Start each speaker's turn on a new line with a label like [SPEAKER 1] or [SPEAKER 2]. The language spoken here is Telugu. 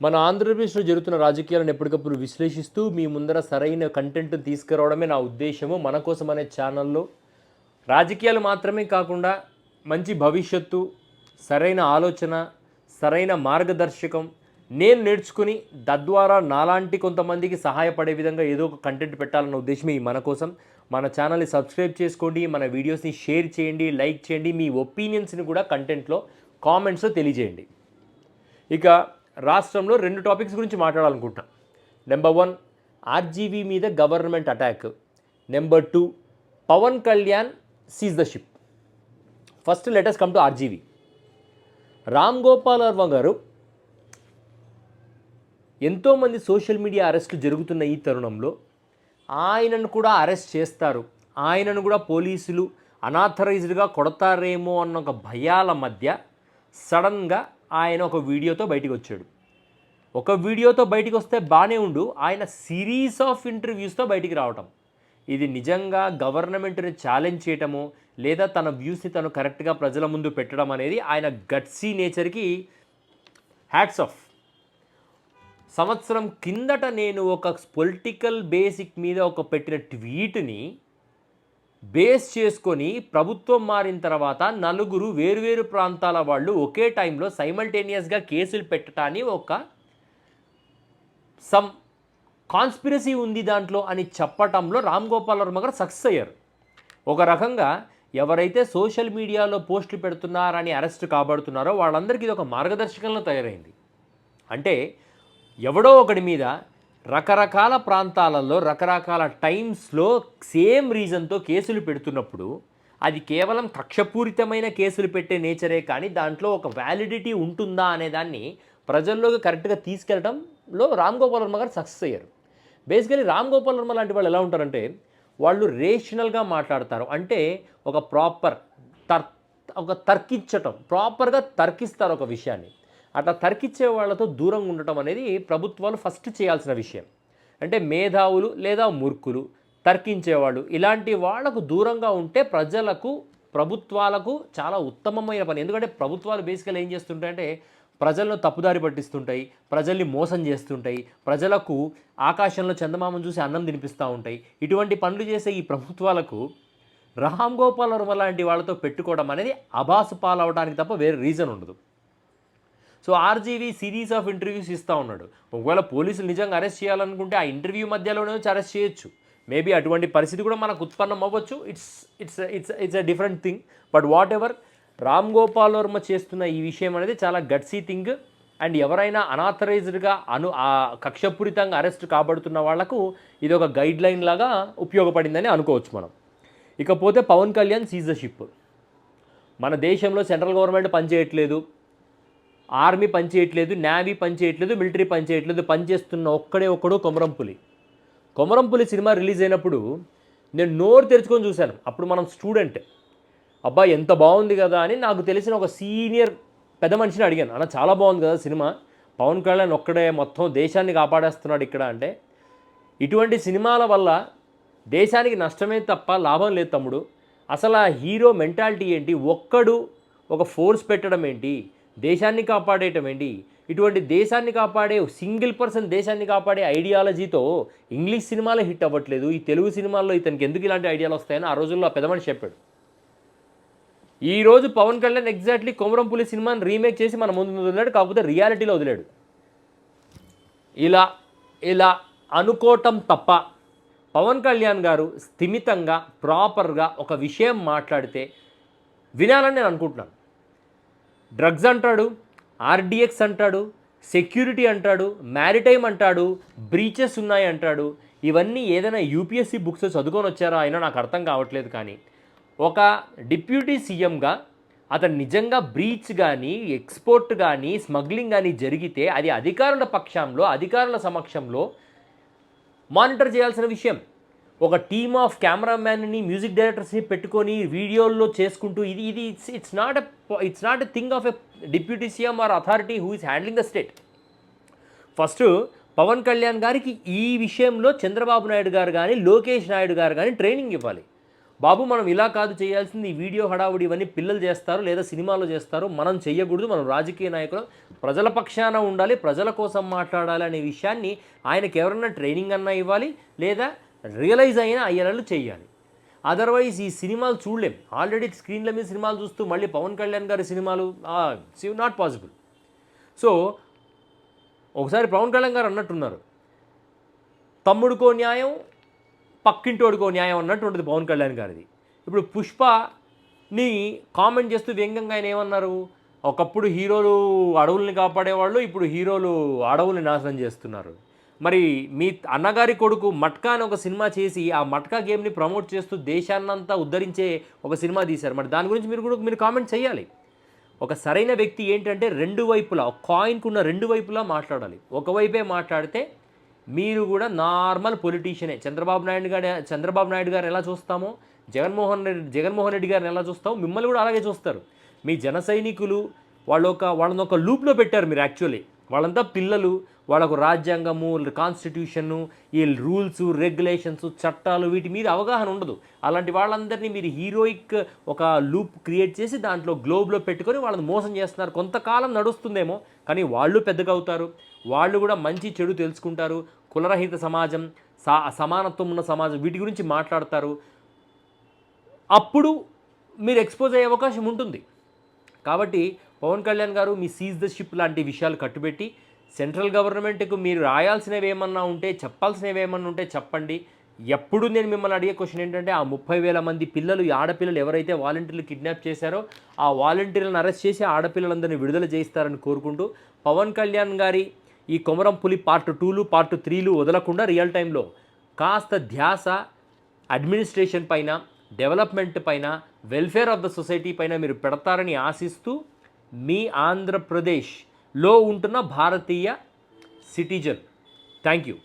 [SPEAKER 1] మన ఆంధ్రప్రదేశ్లో జరుగుతున్న రాజకీయాలను ఎప్పటికప్పుడు విశ్లేషిస్తూ మీ ముందర సరైన కంటెంట్ తీసుకురావడమే నా ఉద్దేశము. మన కోసం అనే ఛానల్లో రాజకీయాలు మాత్రమే కాకుండా మంచి భవిష్యత్తు, సరైన ఆలోచన, సరైన మార్గదర్శకం నేను నేర్చుకుని తద్వారా నాలాంటి కొంతమందికి సహాయపడే విధంగా ఏదో ఒక కంటెంట్ పెట్టాలన్న ఉద్దేశమే ఈ మన కోసం. మన ఛానల్ని సబ్స్క్రైబ్ చేసుకోండి, మన వీడియోస్ని షేర్ చేయండి, లైక్ చేయండి, మీ ఒపీనియన్స్ని కూడా కంటెంట్లో కామెంట్స్లో తెలియజేయండి. ఇక రాష్ట్రంలో 2 టాపిక్స్ గురించి మాట్లాడాలనుకుంటున్నా. నెంబర్ 1 ఆర్జీవీ మీద government attack. Number 2 Pawan Kalyan seize the ship. First letters come to RGV. Ram Gopal Varma గారు ఎంతోమంది సోషల్ మీడియా అరెస్టులు జరుగుతున్న ఈ తరుణంలో ఆయనను కూడా అరెస్ట్ చేస్తారు, ఆయనను కూడా పోలీసులు అనాథరైజ్డ్గా కొడతారేమో అన్న ఒక భయాల మధ్య సడన్గా ఆయన ఒక వీడియోతో బయటికి వచ్చాడు. ఒక వీడియోతో బయటికి వస్తే బాగానే ఉండు, ఆయన సిరీస్ ఆఫ్ ఇంటర్వ్యూస్తో బయటికి రావటం, ఇది నిజంగా గవర్నమెంట్ని ఛాలెంజ్ చేయటము లేదా తన వ్యూస్ని తను కరెక్ట్గా ప్రజల ముందు పెట్టడం అనేది ఆయన గట్సీ నేచర్కి హ్యాట్స్ ఆఫ్. సంవత్సరం కిందట నేను ఒక పొలిటికల్ బేసిక్ మీద పెట్టిన ట్వీట్ని బేస్ చేసుకొని ప్రభుత్వం మారిన తర్వాత నలుగురు వేరువేరు ప్రాంతాల వాళ్ళు ఒకే టైంలో సైమల్టేనియస్గా కేసులు పెట్టడాన్ని సమ్ కాన్స్పిరసీ ఉంది దాంట్లో అని చెప్పటంలో రామ్ గోపాల్ వర్మ గారు సక్సెస్ అయ్యారు. ఒక రకంగా ఎవరైతే సోషల్ మీడియాలో పోస్టులు పెడుతున్నారని అరెస్ట్ కాబడుతున్నారో వాళ్ళందరికీ ఇది ఒక మార్గదర్శకంలో తయారైంది. అంటే ఎవడో ఒకడి మీద రకరకాల ప్రాంతాలలో రకరకాల టైమ్స్లో సేమ్ రీజన్తో కేసులు పెడుతున్నప్పుడు అది కేవలం కక్షపూరితమైన కేసులు పెట్టే నేచరే కానీ దాంట్లో ఒక వ్యాలిడిటీ ఉంటుందా అనే దాన్ని ప్రజల్లోకి కరెక్ట్గా తీసుకెళ్ళడంలో రామ్ గోపాల్ వర్మ గారు సక్సెస్ అయ్యారు. బేసికలీ రామ్ గోపాల్ వర్మ లాంటి వాళ్ళు ఎలా ఉంటారంటే వాళ్ళు రేషనల్గా మాట్లాడతారు. అంటే ఒక తర్కించటం, ప్రాపర్గా తర్కిస్తారు ఒక విషయాన్ని. అట్లా తర్కిచ్చే వాళ్ళతో దూరంగా ఉండటం అనేది ప్రభుత్వాలు ఫస్ట్ చేయాల్సిన విషయం. అంటే మేధావులు లేదా మూర్ఖులు, తర్కించేవాళ్ళు ఇలాంటి వాళ్లకు దూరంగా ఉంటే ప్రజలకు, ప్రభుత్వాలకు చాలా ఉత్తమమైన పని. ఎందుకంటే ప్రభుత్వాలు బేసికల్ ఏం చేస్తుంటాయంటే ప్రజలను తప్పుదారి పట్టిస్తుంటాయి, ప్రజల్ని మోసం చేస్తుంటాయి, ప్రజలకు ఆకాశంలో చందమామను చూసి అన్నం తినిపిస్తూ ఉంటాయి. ఇటువంటి పనులు చేసే ఈ ప్రభుత్వాలకు రామ్ గోపాల్ వర్మ లాంటి వాళ్ళతో పెట్టుకోవడం అనేది అబాసు పాలవడానికి తప్ప వేరే రీజన్ ఉండదు. So RGV series of interviews ఇస్తూ ఉన్నాడు. ఒకవేళ పోలీసులు నిజంగా అరెస్ట్ చేయాలనుకుంటే ఆ ఇంటర్వ్యూ మధ్యలోనే వచ్చి అరెస్ట్ చేయొచ్చు. మేబీ అటువంటి పరిస్థితి కూడా మనకు ఉత్పన్నం అవ్వచ్చు. It's a different thing. But what ever, Ram Gopal Varma చేస్తున్న ఈ విషయం అనేది చాలా గట్సీ థింగ్. అండ్ ఎవరైనా అనాథరైజ్డ్గా కక్షపూరితంగా అరెస్ట్ కాబడుతున్న వాళ్లకు ఇది ఒక గైడ్ లైన్ లాగా ఉపయోగపడిందని అనుకోవచ్చు మనం. ఇకపోతే Pawan Kalyan seize the ship. మన దేశంలో సెంట్రల్ గవర్నమెంట్ పనిచేయట్లేదు, ఆర్మీ పనిచేయట్లేదు, నేవీ పనిచేయట్లేదు, మిలిటరీ పనిచేయట్లేదు, పనిచేస్తున్న ఒక్కడో కొమరంపులి సినిమా రిలీజ్ అయినప్పుడు నేను నోరు తెరుచుకొని చూశాను. అప్పుడు మనం స్టూడెంట్, అబ్బా ఎంత బాగుంది కదా అని నాకు తెలిసిన ఒక సీనియర్ పెద్ద మనిషిని అడిగాను, అన్న చాలా బాగుంది కదా సినిమా, పవన్ కళ్యాణ్ ఒక్కడే మొత్తం దేశాన్ని కాపాడేస్తున్నాడు ఇక్కడ అంటే. ఇటువంటి సినిమాల వల్ల దేశానికి నష్టమే తప్ప లాభం లేదు తమ్ముడు. అసలు ఆ హీరో మెంటాలిటీ ఏంటి, ఒక్కడు ఒక ఫోర్స్ పెట్టడం ఏంటి, దేశాన్ని కాపాడేయటం ఏంటి, ఇటువంటి దేశాన్ని కాపాడే సింగిల్ పర్సన్ దేశాన్ని కాపాడే ఐడియాలజీతో ఇంగ్లీష్ సినిమాలే హిట్ అవ్వట్లేదు, ఈ తెలుగు సినిమాల్లో ఇతనికి ఎందుకు ఇలాంటి ఐడియాలు వస్తాయని ఆ రోజుల్లో ఆ పెద్ద మనిషి చెప్పాడు. ఈరోజు పవన్ కళ్యాణ్ ఎగ్జాక్ట్లీ కొమరంపులి సినిమాని రీమేక్ చేసి మన ముందు వదిలాడు, కాకపోతే రియాలిటీలో వదిలాడు. ఇలా అనుకోవటం తప్ప పవన్ కళ్యాణ్ గారు స్థిమితంగా ప్రాపర్గా ఒక విషయం మాట్లాడితే వినాలని నేను అనుకుంటున్నాను. డ్రగ్స్ అంటాడు, ఆర్డిఎక్స్ అంటాడు, సెక్యూరిటీ అంటాడు, మ్యారిటైమ్ అంటాడు, బ్రీచెస్ ఉన్నాయి అంటాడు. ఇవన్నీ ఏదైనా యూపీఎస్సీ బుక్స్ చదువుకొని వచ్చారా అయినా నాకు అర్థం కావట్లేదు. కానీ ఒక డిప్యూటీ సీఎంగా అతను నిజంగా బ్రీచ్ కానీ ఎక్స్పోర్ట్ కానీ స్మగ్లింగ్ కానీ జరిగితే అది అధికారుల పక్షంలో, అధికారుల సమక్షంలో మానిటర్ చేయాల్సిన విషయం. ఒక టీమ్ ఆఫ్ కెమెరామ్యాన్ని, మ్యూజిక్ డైరెక్టర్స్ని పెట్టుకొని వీడియోల్లో చేసుకుంటూ ఇది it's not a thing of a deputy CM or authority who is handling the state. First Pawan Kalyan గారికి ఈ విషయంలో చంద్రబాబు నాయుడు గారు కానీ లోకేష్ నాయుడు గారు కానీ ట్రైనింగ్ ఇవ్వాలి. బాబు మనం ఇలా కాదు చేయాల్సింది, ఈ వీడియో హడావుడి ఇవన్నీ పిల్లలు చేస్తారు లేదా సినిమాలో చేస్తారు, మనం చెయ్యకూడదు, మనం రాజకీయ నాయకులు ప్రజల పక్షాన ఉండాలి, ప్రజల కోసం మాట్లాడాలి అనే విషయాన్ని ఆయనకి ఎవరన్నా ట్రైనింగ్ అన్నా ఇవ్వాలి లేదా రియలైజ్ అయినా అయ్యేలాగా చేయాలి. అదర్వైజ్ ఈ సినిమాలు చూడలేం. ఆల్రెడీ స్క్రీన్ల మీద సినిమాలు చూస్తూ మళ్ళీ పవన్ కళ్యాణ్ గారి సినిమాలు నాట్ పాసిబుల్. సో ఒకసారి పవన్ కళ్యాణ్ గారు అన్నట్టున్నారు, తమ్ముడికో న్యాయం పక్కింటోడికో న్యాయం అన్నట్టు ఉంటుంది పవన్ కళ్యాణ్ గారిది. ఇప్పుడు పుష్పని కామెంట్ చేస్తూ వ్యంగ్యంగా ఆయన ఏమన్నారు, ఒకప్పుడు హీరోలు అడవుల్ని కాపాడేవాళ్ళు, ఇప్పుడు హీరోలు అడవుల్ని నాశనం చేస్తున్నారు. మరి మీ అన్నగారి కొడుకు మట్కా అని ఒక సినిమా చేసి ఆ మట్కా గేమ్ని ప్రమోట్ చేస్తూ దేశాన్నంతా ఉద్ధరించే ఒక సినిమా తీశారు. మరి దాని గురించి మీరు కామెంట్ చేయాలి. ఒక సరైన వ్యక్తి ఏంటంటే రెండు వైపులా, ఒక కాయిన్కు ఉన్న రెండు వైపులా మాట్లాడాలి. ఒకవైపే మాట్లాడితే మీరు కూడా నార్మల్ పొలిటీషియనే. చంద్రబాబు నాయుడు గారు ఎలా చూస్తామో, జగన్మోహన్ రెడ్డి గారిని ఎలా చూస్తామో మిమ్మల్ని కూడా అలాగే చూస్తారు. మీ జన సైనికులు వాళ్ళని ఒక లూప్లో పెట్టారు మీరు. యాక్చువల్లీ వాళ్ళంతా పిల్లలు, వాళ్ళకు రాజ్యాంగము, కాన్స్టిట్యూషను, ఈ రూల్స్, రెగ్యులేషన్స్, చట్టాలు వీటి మీద అవగాహన ఉండదు. అలాంటి వాళ్ళందరినీ మీరు హీరోయిక్ ఒక లూప్ క్రియేట్ చేసి దాంట్లో గ్లోబ్లో పెట్టుకొని వాళ్ళని మోసం చేస్తున్నారు. కొంతకాలం నడుస్తుందేమో, కానీ వాళ్ళు పెద్దగా అవుతారు, వాళ్ళు కూడా మంచి చెడు తెలుసుకుంటారు, కులరహిత సమాజం, సమానత్వం ఉన్న సమాజం వీటి గురించి మాట్లాడతారు. అప్పుడు మీరు ఎక్స్పోజ్ అయ్యే అవకాశం ఉంటుంది. కాబట్టి పవన్ కళ్యాణ్ గారు మీ సీజ్ ద షిప్ లాంటి విషయాలు కట్టుబెట్టి సెంట్రల్ గవర్నమెంట్కు మీరు రాయాల్సినవి ఏమన్నా ఉంటే, చెప్పాల్సినవి ఏమన్నా ఉంటే చెప్పండి. ఎప్పుడు నేను మిమ్మల్ని అడిగే క్వశ్చన్ ఏంటంటే, ఆ 30,000 మంది పిల్లలు, ఈ ఆడపిల్లలు ఎవరైతే వాలంటీర్లు కిడ్నాప్ చేశారో ఆ వాలంటీర్లను అరెస్ట్ చేసి ఆడపిల్లలందరినీ విడుదల చేయిస్తారని కోరుకుంటూ, పవన్ కళ్యాణ్ గారి ఈ కొమరం పులి పార్ట్ 2లు పార్ట్ 3లు వదలకుండా రియల్ టైంలో కాస్త ధ్యాస అడ్మినిస్ట్రేషన్ పైన, డెవలప్మెంట్ పైన, వెల్ఫేర్ ఆఫ్ ద సొసైటీ పైన మీరు పెడతారని ఆశిస్తూ, మీ ఆంధ్రప్రదేశ్లో ఉంటున్న భారతీయ సిటిజన్. Thank you.